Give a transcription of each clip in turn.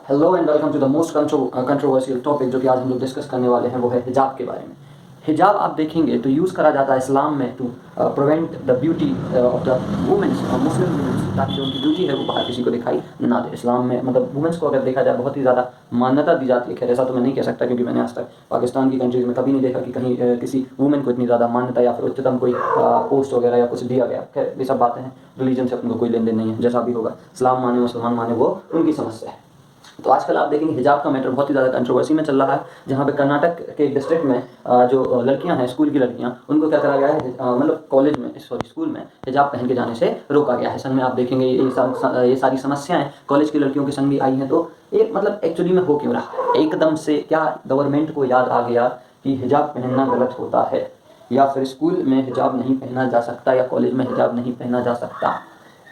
Hello and welcome to the most controversial topic जो कि आज हम लोग डिस्कस करने वाले हैं वो है हिजाब के बारे में। हिजाब आप देखेंगे तो यूज़ करा जाता है इस्लाम में to prevent the beauty of the womens, Muslim womens, ताकि जो उनकी ब्यूटी है वो बाहर किसी को दिखाई ना दे। इस्लाम में मतलब वुमेन्स को अगर देखा जाए बहुत ही ज़्यादा मान्यता दी जाती है। खैर ऐसा तो मैं नहीं कह सकता क्योंकि मैंने आज तक पाकिस्तान की कंट्रीज़ में कभी नहीं देखा कि कहीं किसी वुमेन को इतनी ज़्यादा मान्यता या फिर उच्चतम कोई पोस्ट वगैरह या कुछ दिया गया। खैर ये सब बातें हैं, रिलीजन से अपन को कोई लेन देन नहीं है, जैसा भी होगा इस्लाम माने मुसलमान माने वो उनकी समस्या है। तो आजकल आप देखेंगे हिजाब का मैटर बहुत ही ज़्यादा कंट्रोवर्सी में चल रहा है, जहाँ पे कर्नाटक के एक डिस्ट्रिक्ट में जो लड़कियां हैं, स्कूल की लड़कियां, उनको क्या करा गया है, मतलब कॉलेज में, सॉरी स्कूल में हिजाब पहन के जाने से रोका गया है। सन में आप देखेंगे ये सारी समस्याएं कॉलेज की लड़कियों के संग भी आई हैं। तो ये मतलब एक्चुअली में हो क्यों रहा है? एकदम से क्या गवर्नमेंट को याद आ गया कि हिजाब पहनना गलत होता है, या फिर स्कूल में हिजाब नहीं पहना जा सकता, या कॉलेज में हिजाब नहीं पहना जा सकता?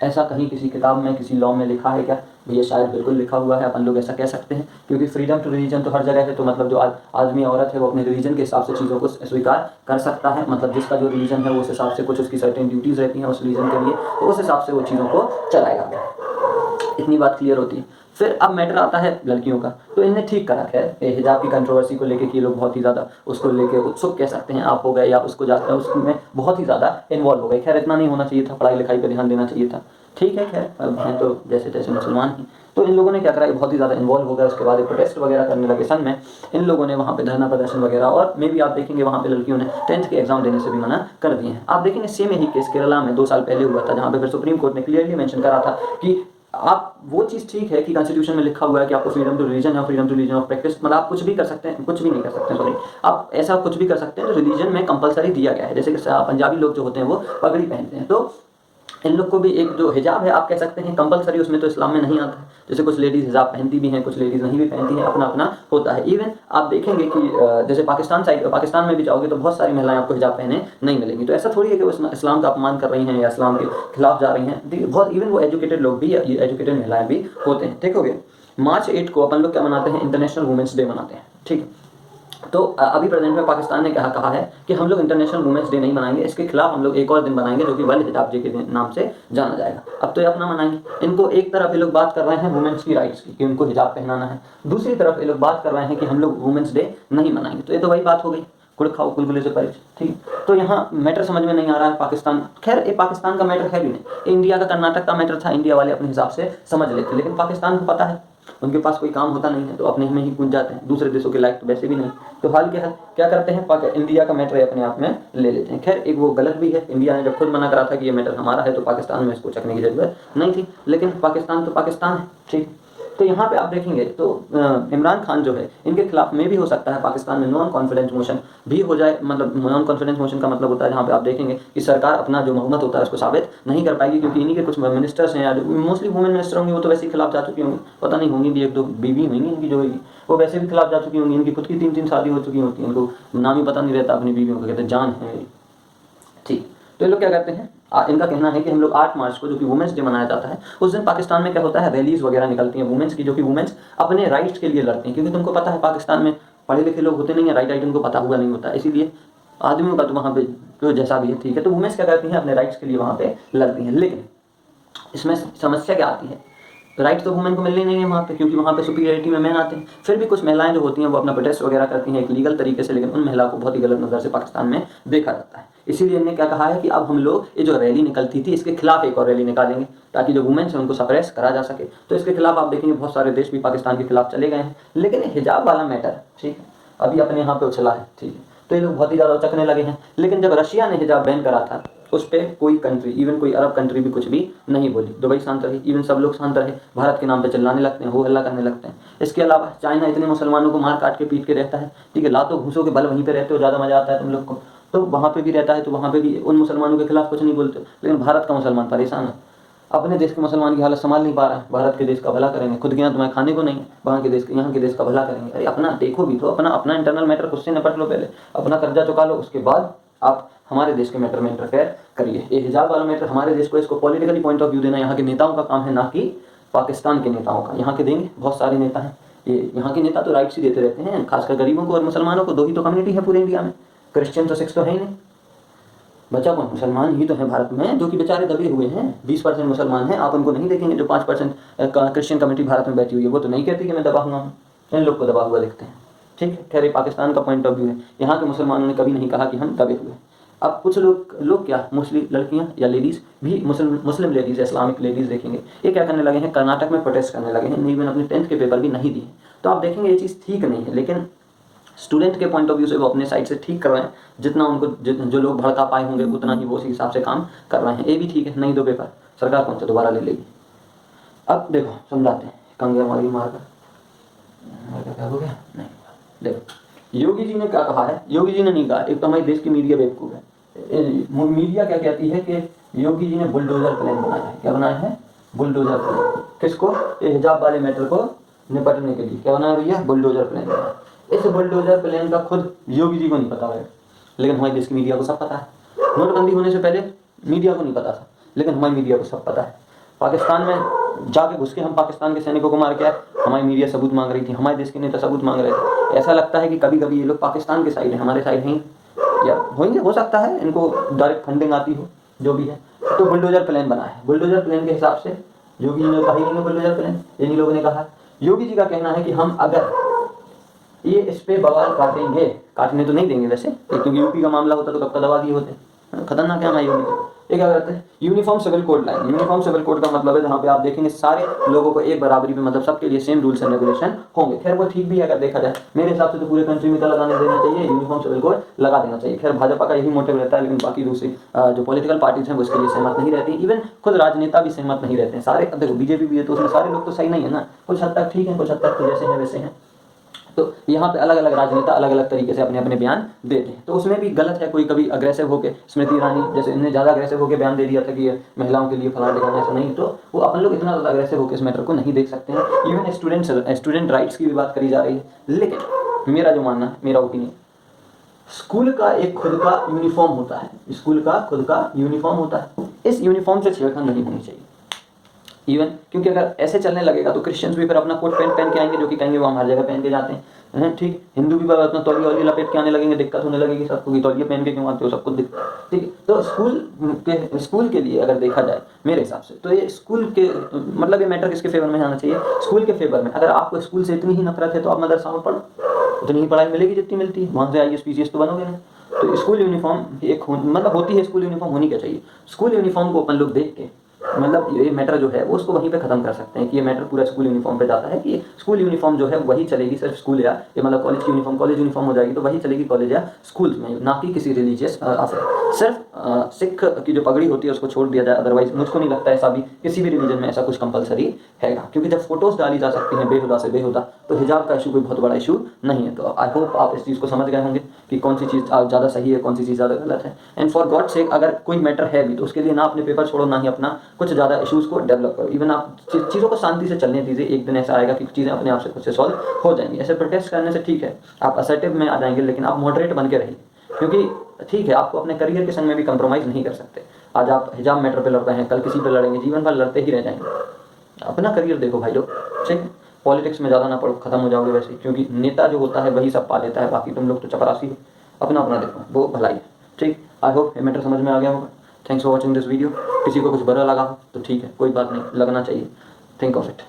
ऐसा कहीं किसी किताब में, किसी लॉ में लिखा है क्या? भैया शायद बिल्कुल लिखा हुआ है, अपन लोग ऐसा कह सकते हैं, क्योंकि फ्रीडम टू रिलीजन तो हर जगह है। तो मतलब जो आदमी औरत है वो अपने रिलीजन के हिसाब से चीज़ों को स्वीकार कर सकता है। मतलब जिसका जो रिलीजन है वो उस हिसाब से कुछ उसकी सर्टेन ड्यूटीज़ रहती हैं उस रिलीजन के लिए, तो उस हिसाब से वो चीज़ों को चलाएगा। इतनी बात क्लियर होती है। फिर अब मैटर आता है लड़कियों का, तो इन्हें ठीक करा। खैर हिजाब की कंट्रोवर्सी को लेके कि ये लोग बहुत ही ज़्यादा उसको लेके उत्सुक कह सकते हैं आप हो गए, या उसको जाकर उसमें बहुत ही ज़्यादा इन्वॉल्व हो गए। खैर इतना नहीं होना चाहिए था, पढ़ाई लिखाई पर ध्यान देना चाहिए था, ठीक है। खैर अब हैं तो जैसे तैसे मुसलमान ही। तो इन लोगों ने क्या करा, बहुत ही ज़्यादा इन्वॉल्व हो गया। उसके बाद प्रोटेस्ट वगैरह करने लगे। सन में इन लोगों ने वहाँ पे धरना प्रदर्शन वगैरह, और मे भी आप देखेंगे वहाँ पे लड़कियों ने 10th के एग्जाम देने से भी मना कर दिए हैं। आप देखेंगे सेम यही केस केरला में 2 साल पहले हुआ था, जहाँ पे फिर सुप्रीम कोर्ट ने क्लियरली मेंशन करा था कि आप वो चीज़ ठीक है कि कॉन्स्टिट्यूशन में लिखा हुआ है कि आपको फ्रीडम टू रिलीजन है, freedom to religion of practice, मतलब आप कुछ भी कर सकते हैं, कुछ भी नहीं कर सकते, सॉरी, आप ऐसा कुछ भी कर सकते हैं जो रिलीजन में कंपलसरी दिया गया है। जैसे कि पंजाबी लोग जो होते हैं वो पगड़ी पहनते हैं, तो इन लोग को भी एक जो हिजाब है आप कह सकते हैं कंपलसरी, उसमें तो इस्लाम में नहीं आता है। जैसे कुछ लेडीज़ हिजाब पहनती भी हैं, कुछ लेडीज़ नहीं भी पहनती हैं, अपना अपना होता है। इवन आप देखेंगे कि जैसे पाकिस्तान में भी जाओगे तो बहुत सारी महिलाएं आपको हिजाब पहने नहीं मिलेंगी। तो ऐसा थोड़ी है कि वो इस्लाम का अपमान कर रही हैं या इस्लाम के खिलाफ जा रही हैं। बहुत इवन वो एजुकेटेड लोग भी, एजुकेटेड महिलाएं भी होते हैं। देखोगे मार्च 8 को अपन लोग क्या मनाते हैं, इंटरनेशनल वुमेंस डे मनाते हैं, ठीक है। तो अभी प्रेजेंट में पाकिस्तान ने कहा है कि हम लोग इंटरनेशनल वुमेंस डे नहीं मनाएंगे, इसके खिलाफ हम लोग एक और दिन बनाएंगे जो कि वर्ल्ड हिजाब डे के नाम से जाना जाएगा। अब तो ये अपना मनाएंगे। इनको एक तरफ ये लोग बात कर रहे हैं वुमेन्स की राइट्स की कि उनको हिजाब पहनाना है, दूसरी तरफ ये लोग बात कर रहे हैं कि हम लोग वुमेन्स डे नहीं मनाएंगे। तो ये तो वही बात हो गई, कुड़ खाओ कुलगुले से परिच, ठीक। तो यहाँ मैटर समझ में नहीं आ रहा है पाकिस्तान। खैर ये पाकिस्तान का मैटर है भी नहीं, इंडिया का कर्नाटक का मैटर था, इंडिया वाले अपने हिसाब से समझ लेते, लेकिन पाकिस्तान को पता है उनके पास कोई काम होता नहीं है तो अपने में ही कूद जाते हैं, दूसरे देशों के लायक तो वैसे भी नहीं। तो हाल के हाल क्या करते हैं, इंडिया का मैटर अपने आप में ले लेते हैं। खैर एक वो गलत भी है, इंडिया ने जब खुद मना करा था कि ये मैटर हमारा है तो पाकिस्तान में इसको चखने की जरूरत नहीं थी, लेकिन पाकिस्तान तो पाकिस्तान है, ठीक। तो यहाँ पे आप देखेंगे तो इमरान खान जो है इनके खिलाफ में भी हो सकता है पाकिस्तान में नॉन कॉन्फिडेंस मोशन भी हो जाए। मतलब नॉन कॉन्फिडेंस मोशन का मतलब होता है जहाँ पे आप देखेंगे कि सरकार अपना जो बहुमत होता है उसको साबित नहीं कर पाएगी, क्योंकि इन्हीं के कुछ मिनिस्टर्स हैं, या मोस्टली वुमेन मिनिस्टर होंगी, वो तो वैसे ही खिलाफ जा चुकी होंगी, पता नहीं होंगी भी, 1-2 बीवी होंगी इनकी जो होगी, वो वैसे भी खिलाफ जा चुकी होंगी। इनकी खुद की 3-3 शादी हो चुकी होती है, इनको नाम ही पता नहीं रहता अपनी बीवियों का, कहते हैं जान है मेरी, ठीक। तो ये लोग क्या करते हैं, इनका कहना है कि हम लोग 8 मार्च को जो कि वुमेंस डे मनाया जाता है, उस दिन पाकिस्तान में क्या होता है, रैलीज वगैरह निकलती हैं वुमेंस की, जो कि वुमेंस अपने राइट्स के लिए लड़ती हैं। क्योंकि तुमको पता है पाकिस्तान में पढ़े लिखे लोग होते नहीं है, राइट उनको पता हुआ नहीं होता, इसीलिए आदमियों का तो वहाँ पे जो जैसा भी है, ठीक है। तो वुमेंस क्या करती हैं, अपने राइट्स के लिए वहाँ पे लड़ती हैं। लेकिन इसमें समस्या क्या आती है, राइट तो वुमेन को मिलनी नहीं है वहाँ पे, क्योंकि वहाँ पे सुपीरियरिटी में मैन आते हैं। फिर भी कुछ महिलाएं जो होती हैं वो अपना प्रोटेस्ट वगैरह करती हैं एक लीगल तरीके से, लेकिन उन महिला को बहुत ही गलत नज़र से पाकिस्तान में देखा जाता है। इसीलिए इन्होंने क्या कहा है कि अब हम लोग ये जो रैली निकलती थी इसके खिलाफ एक और रैली निकालेंगे, ताकि जो वुमेन्स हैं उनको सप्रेस करा जा सके। तो इसके खिलाफ आप देखेंगे बहुत सारे देश भी पाकिस्तान के खिलाफ चले गए हैं। लेकिन हिजाब वाला मैटर, ठीक है, अभी अपने यहाँ पे उछला है, ठीक है, तो ये लोग बहुत ही ज़्यादा उचकने लगे हैं। लेकिन जब रशिया ने हिजाब बैन करा था उस पर कोई कंट्री, इवन कोई अरब कंट्री भी कुछ भी नहीं बोली, दुबई शांत रही, इवन सब लोग शांत रहे। भारत के नाम पे चिल्लाने लगते हैं, हो हल्ला करने लगते हैं। इसके अलावा चाइना इतने मुसलमानों को मार काट के पीट के रहता है, ठीक है, लातों घूसों के बल वहीं पे रहते हो, ज़्यादा मजा आता है तुम लोग को, तो वहाँ पे भी रहता है, तो वहाँ पे भी उन मुसलमानों के खिलाफ कुछ नहीं बोलते। लेकिन भारत का मुसलमान परेशान है, अपने देश के मुसलमान की हालत संभाल नहीं पा रहा है। भारत के देश का भला करेंगे, खुद के यहाँ तुम्हें खाने को नहीं है, वहाँ के देश का भला करेंगे। अरे अपना देखो भी तो, अपना इंटरनल मैटर खुद से निपट लो, पहले अपना कर्जा चुका लो, उसके बाद आप हमारे देश के मैटर में इंटरफेयर करिए। ये हिजाब वाला मैटर हमारे देश को, इसको पॉलिटिकली पॉइंट ऑफ व्यू देना यहाँ के नेताओं का काम है, ना कि पाकिस्तान के नेताओं का। यहाँ के देंगे, बहुत सारे नेता हैं, ये यहाँ के नेता तो राइट्स ही देते रहते हैं, खासकर गरीबों को और मुसलमानों को। 2 ही तो कम्युनिटी है पूरे इंडिया में, क्रिश्चियन तो 6 तो है ही नहीं। बचा कौन? मुसलमान ही तो हैं भारत में, जो कि बेचारे दबे हुए हैं। 20% मुसलमान हैं, आप उनको नहीं देखेंगे। जो 5% क्रिश्चियन कम्युनिटी भारत में बैठी हुई है, वो तो नहीं कहती कि मैं दबा हुआ हूँ, इन लोग को दबा हुआ देखते हैं। ठीक है, खैर ये पाकिस्तान का पॉइंट ऑफ व्यू है। यहाँ के मुसलमानों ने कभी नहीं कहा कि हम दबे हुए हैं। अब कुछ लोग क्या, मुस्लिम लड़कियां या लेडीज़ भी, मुस्लिम लेडीज़, इस्लामिक लेडीज़ देखेंगे, ये क्या करने लगे हैं, कर्नाटक में प्रोटेस्ट करने लगे हैं, इवन अपने 10th के पेपर भी नहीं दिए। तो आप देखेंगे ये चीज़ ठीक नहीं है, लेकिन स्टूडेंट के पॉइंट ऑफ व्यू से वो अपने साइड से ठीक कर रहे हैं। जितना उनको जो लोग भड़का पाए होंगे उतना ही वो उसी हिसाब से काम कर रहे हैं। ये भी ठीक है, नहीं दो पेपर, सरकार कौन सा दोबारा ले लेगी। अब देखो समझाते हैं, कंगे मारी मारकर क्या हो गया, नहीं देखो योगी जी ने क्या कहा है। योगी जी ने नहीं कहा, एक तो हमारे देश की मीडिया बेवकूफ़ है। मीडिया क्या कहती है कि योगी जी ने बुलडोजर प्लान बनाया है। क्या बनाया है? Bulldozer plan. किसको? ये हिजाब वाले मैटर को निपटने के लिए क्या बनाया भैया? बुलडोजर प्लान बनाया। इस बुलडोजर प्लान का खुद योगी जी को नहीं पता है, लेकिन हमारे देश की मीडिया को सब पता है। नोटबंदी होने से पहले मीडिया को नहीं पता था, लेकिन हमारी मीडिया को सब पता है। पाकिस्तान में जाके घुस के हम पाकिस्तान के सैनिकों को मार के आए, हमारी मीडिया सबूत मांग रही थी, हमारे देश के नेता सबूत मांग रहे थे। ऐसा लगता है कि कभी कभी ये लोग पाकिस्तान के साइड हैं, हमारे साइड हैं या होंगे, हो सकता है इनको डायरेक्ट फंडिंग आती हो, जो भी है। तो बुलडोजर प्लान बना है। बुलडोजर प्लान के हिसाब से योगी जी ने कहा ही बुलडोजर प्लान, इन्हीं लोगों ने कहा। योगी जी का कहना है कि हम अगर ये इस पे बवाल काटेंगे, काटने तो नहीं देंगे वैसे, क्योंकि यूपी का मामला होता तो कब का दबा दिए होते। खतरनाक है हमारी योगी। ये क्या करते हैं? Uniform civil code line. Uniform civil code का मतलब है जहाँ पे आप देखेंगे सारे लोगों को एक बराबरी पे, मतलब सबके लिए सेम रूल्स एंड रेगुलेशन होंगे। खैर वो ठीक भी है अगर देखा जाए, मेरे हिसाब से तो पूरे कंट्री में तो लगाने देना चाहिए, यूनिफॉर्म सिविल कोड लगा देना चाहिए। खैर भाजपा का यही मोटिव रहता है, लेकिन बाकी दूसरी जो पॉलिटिकल पार्टीज हैं वो इसके लिए सहमत नहीं रहती। इवन खुद राजनेता भी सहमत नहीं रहते हैं सारे। देखो बीजेपी भी है तो उसमें सारे लोग तो सही नहीं है ना, कुछ हद तक ठीक है, कुछ हद तक तो जैसे हैं वैसे हैं। तो यहाँ पे अलग अलग राजनेता अलग अलग तरीके से अपने अपने बयान देते हैं, तो उसमें भी गलत है। कोई कभी अग्रेसिव होकर, स्मृति ईरानी जैसे इन्हें ज़्यादा अग्रेसिव होकर बयान दे दिया था कि ये महिलाओं के लिए फलाना ढिकाना, ऐसा नहीं। तो वो अपन लोग इतना ज़्यादा अग्रेसिव होकर इस मैटर को नहीं देख सकते हैं। इवन स्टूडेंट राइट्स की भी बात करी जा रही है, लेकिन मेरा जो मानना है, मेरा ओपिनियन, स्कूल का एक खुद का यूनिफॉर्म होता है, स्कूल का खुद का यूनिफॉर्म होता है। इस यूनिफॉर्म से छेड़खानी नहीं होनी चाहिए। इवन क्योंकि अगर ऐसे चलने लगेगा तो क्रिश्चियंस भी फिर अपना कोट पैंट पहन के आएंगे, जो कि कहेंगे वो हम हर जगह पहन के जाते हैं, ठीक। हिंदू भी अपना तौलिया वौलिया लपेट के आने लगेंगे, दिक्कत होने लगेगी सबको कि तौलिया पहन के क्यों आते हो, सब कुछ ठीक है। तो स्कूल के लिए अगर देखा जाए मेरे हिसाब से, तो ये स्कूल के मतलब ये मैटर किसके फेवर में जाना चाहिए? स्कूल के फेवर में। अगर आपको स्कूल से इतनी ही नफरत है तो आप मदरसा में पढ़ो, उतनी ही पढ़ाई मिलेगी जितनी मिलती है, वहाँ से IAS PCS तो बनोगे ना। तो स्कूल यूनिफॉर्म एक मतलब होती है, स्कूल यूनिफॉर्म होनी क्या चाहिए। स्कूल यूनिफॉर्म को अपन लोग देख के मतलब ये मैटर जो है वो उसको वहीं पे खत्म कर सकते हैं कि ये मैटर पूरा स्कूल यूनिफॉर्म पे जाता है कि स्कूल यूनिफॉर्म जो है वही चलेगी सिर्फ स्कूल या ये मतलब कॉलेज की यूनिफॉर्म, कॉलेज यूनिफॉर्म हो जाएगी तो वही चलेगी कॉलेज या स्कूल में, ना कि किसी रिलीजियस अफेयर। सिर्फ सिख की जो पगड़ी होती है उसको छोड़ दिया जाए, अदरवाइज मुझको नहीं लगता ऐसा भी किसी भी रिलीजन में ऐसा कुछ कंपलसरी हैगा। क्योंकि जब फोटोज डाली जा सकती हैं बेहुदा से बेहुदा, तो हिजाब का इशू कोई बहुत बड़ा इशू नहीं है। तो आई होप आप इस चीज़ को समझ गए होंगे कि कौन सी चीज़ ज़्यादा सही है, कौन सी चीज़ ज़्यादा गलत है। एंड फॉर गॉड सेक अगर कोई मैटर है भी तो उसके लिए ना अपने पेपर छोड़ो, ना ही अपना कुछ ज़्यादा इशूज़ को डेवलप करो। इवन आप चीज़ों को शांति से चलने दीजिए, एक दिन ऐसा आएगा कि चीज़ें अपने आप से खुद से सॉल्व हो जाएंगी। ऐसे प्रोटेस्ट करने से ठीक है आप असर्टिव में आ जाएंगे, लेकिन आप मॉडरेट बन के रहिए, क्योंकि ठीक है आपको अपने करियर के संग में भी कंप्रोमाइज़ नहीं कर सकते। आज आप हिजाब मैटर पे लड़ रहे हैं, कल किसी पे लड़ेंगे, जीवन भर लड़ते ही रह जाएंगे। अपना करियर देखो भाई लोग, ठीक है। पॉलिटिक्स में ज़्यादा ना पढ़ो, खत्म हो जाओगे वैसे, क्योंकि नेता जो होता है वही सब पा लेता है, बाकी तुम लोग तो चपरासी हो। अपना अपना देखो, वो भलाई है, ठीक। आई होप ये मैटर समझ में आ गया होगा। Thanks for watching this video. किसी को कुछ बुरा लगा हो तो ठीक है, कोई बात नहीं, लगना चाहिए। Think of it.